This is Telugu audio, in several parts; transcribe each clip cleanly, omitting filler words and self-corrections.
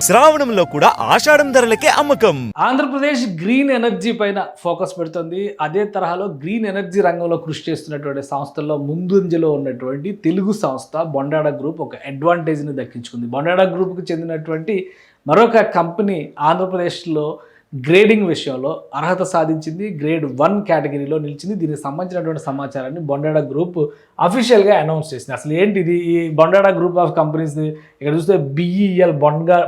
శ్రావణంలో కూడా ఆషాఢం ధరలకే అమ్మకం. ఆంధ్రప్రదేశ్ గ్రీన్ ఎనర్జీ పైన ఫోకస్ పెడుతుంది. అదే తరహాలో గ్రీన్ ఎనర్జీ రంగంలో కృషి చేస్తున్నటువంటి సంస్థల్లో ముందంజలో ఉన్నటువంటి తెలుగు సంస్థ బొండాడ గ్రూప్ ఒక అడ్వాంటేజ్ని దక్కించుకుంది. బొండాడ గ్రూప్కి చెందినటువంటి మరొక కంపెనీ ఆంధ్రప్రదేశ్లో గ్రేడింగ్ విషయంలో అర్హత సాధించింది. గ్రేడ్ 1 కేటగిరీలో నిలిచింది. దీనికి సంబంధించినటువంటి సమాచారాన్ని బొండాడ గ్రూప్ అఫీషియల్గా అనౌన్స్ చేసింది. అసలు ఏంటిది ఈ బొండాడ గ్రూప్ ఆఫ్ కంపెనీస్ని ఇక్కడ చూస్తే BEL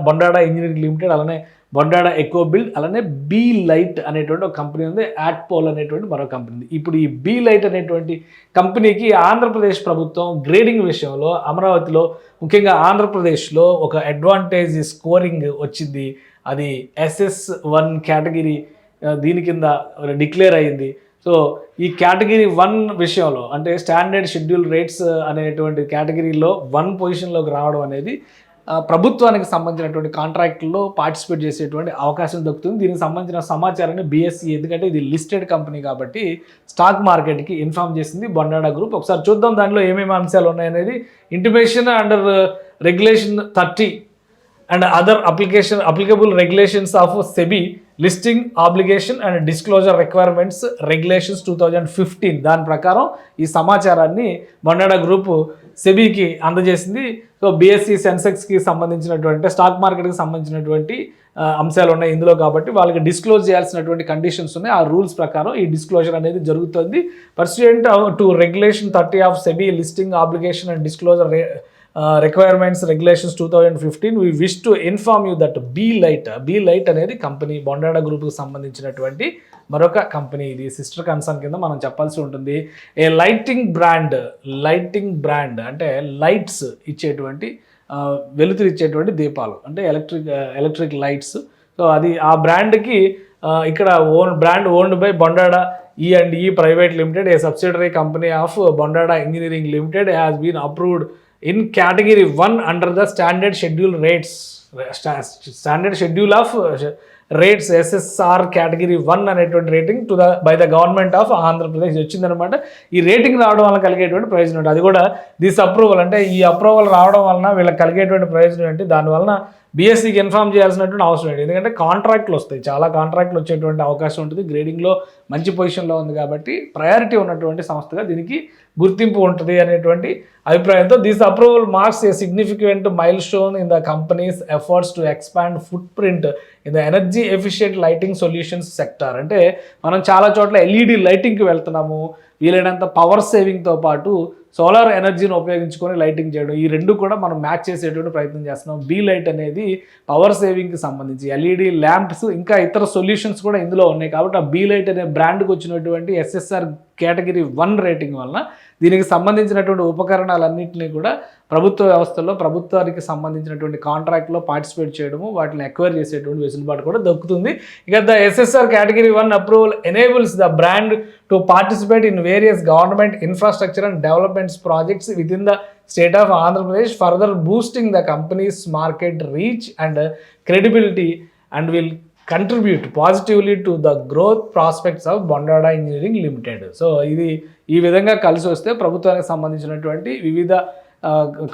బొండాడ ఇంజనీరింగ్ లిమిటెడ్, అలానే బొండాడ ఎకో బిల్డ్, అలానే బీ లైట్ అనేటువంటి ఒక కంపెనీ ఉంది. యాట్పోల్ అనేటువంటి మరో కంపెనీ ఉంది. ఇప్పుడు ఈ బీ లైట్ అనేటువంటి కంపెనీకి ఆంధ్రప్రదేశ్ ప్రభుత్వం గ్రేడింగ్ విషయంలో అమరావతిలో ముఖ్యంగా ఆంధ్రప్రదేశ్లో ఒక అడ్వాంటేజ్ స్కోరింగ్ వచ్చింది. అది SS1 కేటగిరీ దీని కింద డిక్లేర్ అయ్యింది. సో ఈ కేటగిరీ 1 విషయంలో అంటే స్టాండర్డ్ షెడ్యూల్ రేట్స్ అనేటువంటి కేటగిరీలో 1 పొజిషన్లోకి రావడం అనేది ప్రభుత్వానికి సంబంధించినటువంటి కాంట్రాక్ట్లో పార్టిసిపేట్ చేసేటువంటి అవకాశం దక్కుతుంది. దీనికి సంబంధించిన సమాచారాన్ని BSE, ఎందుకంటే ఇది లిస్టెడ్ కంపెనీ కాబట్టి స్టాక్ మార్కెట్కి ఇన్ఫార్మ్ చేసింది బొండాడ గ్రూప్. ఒకసారి చూద్దాం దానిలో ఏమేమి అంశాలు ఉన్నాయనేది. Intimation under regulation 30 and other applicable regulations of SEBI listing obligation and disclosure requirements regulations 2015 దాని ప్రకారం ఈ సమాచారాన్ని బొండాడ గ్రూప్ సెబీకి అందజేసింది. సో BSE సెన్సెక్స్కి సంబంధించినటువంటి స్టాక్ మార్కెట్కి సంబంధించినటువంటి అంశాలు ఉన్నాయి ఇందులో కాబట్టి వాళ్ళకి డిస్క్లోజ్ చేయాల్సినటువంటి కండిషన్స్ ఉన్నాయి. ఆ రూల్స్ ప్రకారం ఈ డిస్క్లోజర్ అనేది జరుగుతుంది. Pursuant to regulation 30 of SEBI listing obligation and disclosure requirements regulations 2015 we wish to inform you that B light అనేది కంపెనీ బొండాడ గ్రూప్కి సంబంధించినటువంటి మరొక కంపెనీ. ఇది సిస్టర్ కన్సర్న్ కింద మనం చెప్పాల్సి ఉంటుంది. ఏ లైటింగ్ బ్రాండ్ అంటే లైట్స్ ఇచ్చేటువంటి వెలుతురు ఇచ్చేటువంటి దీపాలు అంటే ఎలక్ట్రిక్ లైట్స్. సో అది ఆ బ్రాండ్కి ఇక్కడ owned by Bondada E&E private limited, a subsidiary company of Bondada engineering limited has been approved in category 1 under the standard schedule of rates SSR category 1 అనేటువంటి rating by the government of Andhra Pradesh వచ్చిందనమాట. ఈ రేటింగ్ రావడం వల్ల కలిగేటువంటి ప్రయోజనం ఏంటి, అది కూడా దిస్ అప్రూవల్ అంటే ఈ అప్రూవల్ రావడం వలన వీళ్ళకి కలిగేటువంటి ప్రయోజనం ఏంటి, దానివలన BSEకి ఇన్ఫార్మ్ చేయాల్సినటువంటి అవసరం ఏంటి, ఎందుకంటే కాంట్రాక్ట్లు వస్తాయి, చాలా కాంట్రాక్ట్లు వచ్చేటువంటి అవకాశం ఉంటుంది. గ్రేడింగ్లో మంచి పొజిషన్లో ఉంది కాబట్టి ప్రయారిటీ ఉన్నటువంటి సంస్థగా దీనికి గుర్తింపు ఉంటుంది అనేటువంటి అభిప్రాయంతో this approval marks a significant mile stone in the companies efforts to expand foot print in the energy efficient lighting solutions sector. అంటే మనం చాలా చోట్ల LED లైటింగ్కి వెళ్తున్నాము, వీలైనంత పవర్ సేవింగ్తో పాటు సోలార్ ఎనర్జీని ఉపయోగించుకొని లైటింగ్ చేయడం, ఈ రెండు కూడా మనం మ్యాచ్ చేసేటువంటి ప్రయత్నం చేస్తున్నాం. బీ లైట్ అనేది పవర్ సేవింగ్కి సంబంధించి LED ల్యాంప్స్ ఇంకా ఇతర సొల్యూషన్స్ కూడా ఇందులో ఉన్నాయి. కాబట్టి ఆ బీ లైట్ అనే బ్రాండ్కి వచ్చినటువంటి SSR కేటగిరీ 1 రేటింగ్ వలన దీనికి సంబంధించినటువంటి ఉపకరణాలన్నింటినీ కూడా ప్రభుత్వ వ్యవస్థలో ప్రభుత్వానికి సంబంధించినటువంటి కాంట్రాక్ట్లో పార్టిసిపేట్ చేయడము, వాటిని ఎక్వైర్ చేసేటువంటి వెసులుబాటు కూడా దక్కుతుంది. ఇక the SSR category 1 approval enables the brand to participate in various government infrastructure and developments projects with in the state of Andhra Pradesh, further boosting the companies market reach and credibility and will contribute positively to the growth prospects of Bondada engineering limited. So ఇది ఈ విధంగా కలిసి వస్తే ప్రభుత్వానికి సంబంధించినటువంటి వివిధ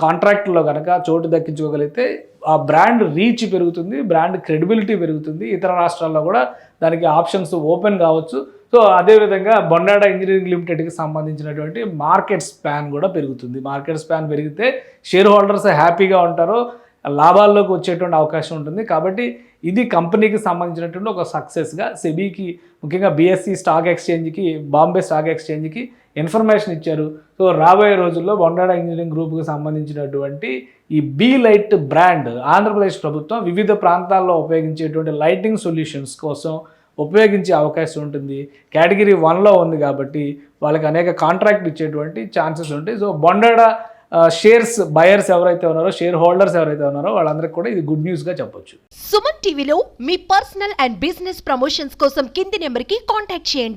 కాంట్రాక్ట్లో కనుక చోటు దక్కించుకోగలిగితే ఆ బ్రాండ్ రీచ్ పెరుగుతుంది, బ్రాండ్ క్రెడిబిలిటీ పెరుగుతుంది, ఇతర రాష్ట్రాల్లో కూడా దానికి ఆప్షన్స్ ఓపెన్ కావచ్చు. సో అదేవిధంగా బొండాడ ఇంజనీరింగ్ లిమిటెడ్కి సంబంధించినటువంటి మార్కెట్ స్పాన్ కూడా పెరుగుతుంది. మార్కెట్ స్పాన్ పెరిగితే షేర్ హోల్డర్స్ హ్యాపీగా ఉంటారు, లాభాల్లోకి వచ్చేటువంటి అవకాశం ఉంటుంది. కాబట్టి ఇది కంపెనీకి సంబంధించినటువంటి ఒక సక్సెస్గా సెబీకి, ముఖ్యంగా BSE స్టాక్ ఎక్స్చేంజ్కి, బాంబే స్టాక్ ఎక్స్చేంజ్కి ఇన్ఫర్మేషన్ ఇచ్చారు. సో రాబోయే రోజుల్లో బొండాడ ఇంజనీరింగ్ గ్రూప్కి సంబంధించినటువంటి ఈ బీ లైట్ బ్రాండ్ ఆంధ్రప్రదేశ్ ప్రభుత్వం వివిధ ప్రాంతాల్లో ఉపయోగించేటువంటి లైటింగ్ సొల్యూషన్స్ కోసం ఉపయోగించే అవకాశం ఉంటుంది. కేటగిరీ 1లో ఉంది కాబట్టి వాళ్ళకి అనేక కాంట్రాక్ట్లు ఇచ్చేటువంటి ఛాన్సెస్ ఉంటాయి. సో బొండాడ షేర్స్ బయర్స్ ఎవరైతే ఉన్నారో, షేర్ హోల్డర్స్ ఎవరైతే ఉన్నారో వాళ్ళందరికీ కూడా ఇది గుడ్ న్యూస్గా చెప్పొచ్చు. సుమన్ టీవీలో మీ పర్సనల్ అండ్ బిజినెస్ ప్రమోషన్స్ కోసం కింది నెంబర్కి కాంటాక్ట్ చేయండి.